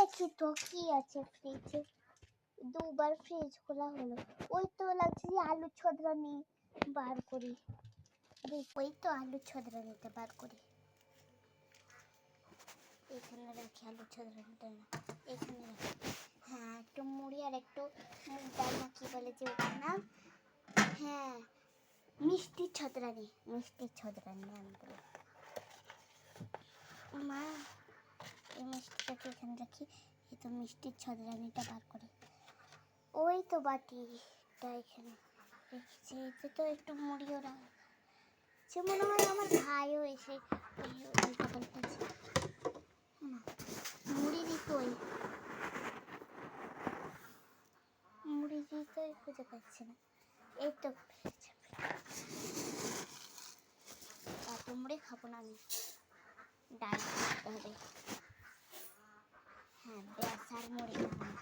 দেখি তো কি আছে ফ্রিজে। দুবার ফ্রিজ খোলা হলো, ওই তো লাগছে যে আলু ছদরানি বার করি। ওই তো আলু ছদরানিটা বার করি, এখানে রাখি আলু ছদরানিটা, এখানে রাখি। হ্যাঁ, একটু মুড়ি আর একটু মুগ ডাল না কি বলে যে ওটার নাম, হ্যাঁ মিষ্টির ছদরানি, মিষ্টির ছদরানি আনতে মা। এই মিষ্টিটাকে এখানে রাখি, এই তো মিষ্টির ছদরানিটা বার করি। ওই তো বাটিটা এখানে রেখেছি, এতে তো একটু মুড়িও রাখছে। মনে হয় আমার ভাইও এসে মুড়ি দিত, মুড়ি দিতে খুঁজে পাচ্ছি না। এই তো এত মুড়ি খাবো না আমি, ডাল করতে হবে। হ্যাঁ বেসার মুড়ি খাবো।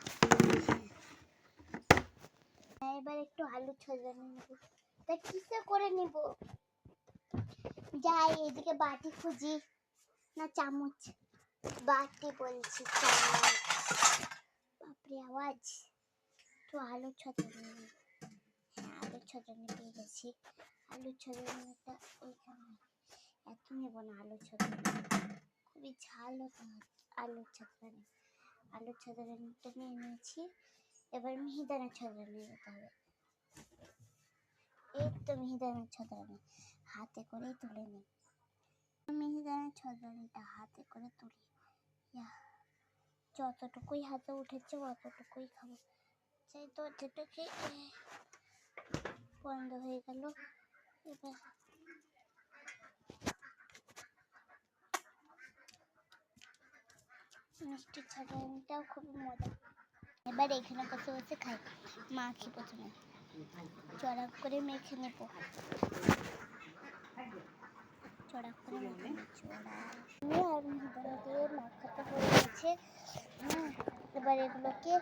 এবার একটু আলু ছড়ানি নেব, তা কিসে করে নিব? যাই এদিকে বাটি খুঁজি, না চামচ, বাটি বলছি চামচ, বাপরে আওয়াজ। তো আলু ছড়ানি, হ্যাঁ আলু ছড়ানি পেয়ে গেছি। আলু ছড়ানিটা ওইখানে, এত নেব না আলু ছড়ানি, খুবই ঝাল হতে হয় আলু ছড়ানি। আলু ছড়ানিটা নিয়ে নিয়েছি, এবার মিহিদানা ছড়ানি নিতে হবে। এই তো মিহিদানা ছড়ানি হাতে করে তুলে নিই, মিহিদানা ছড়ানিটা হাতে করে তুলি। যতটুকুই হাতে উঠেছে অতটুকুই খাবো। সেই তো যেটাকে বন্ধ হয়ে গেল। এবার মিষ্টি ছড়ানিটাও খুবই মজা। এবার এখানে বসে বসে খাই, মাখি প্রথমে চড়া করে মেখে নেব, চড়া করে মেখে নেব। চড়া আর মিহিদানা দিয়ে মাখাটা হয়ে গেছে। এবার এগুলোকে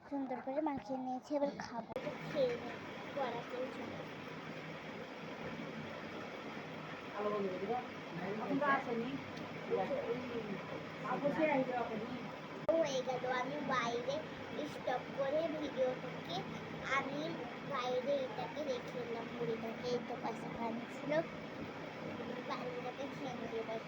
সুন্দর করে মাখিয়ে নিয়েছি, এবার খাবো। খেয়ে নিই চড়াতেও ছিল। হয়ে গেল, আমি বাইরে স্টপ করে ভিডিওটাকে, আমি বাইরে এটাকে রেখে এলাম মুড়িটাকে। এই তো পাশে পানি ছিল, পানিটাকে খেয়ে নিই এবার।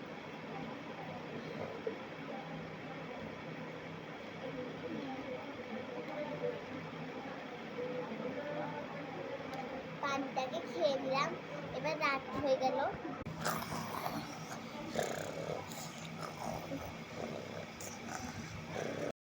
পানিটাকে খেয়ে নিলাম, এবার রাত হয়ে গেল।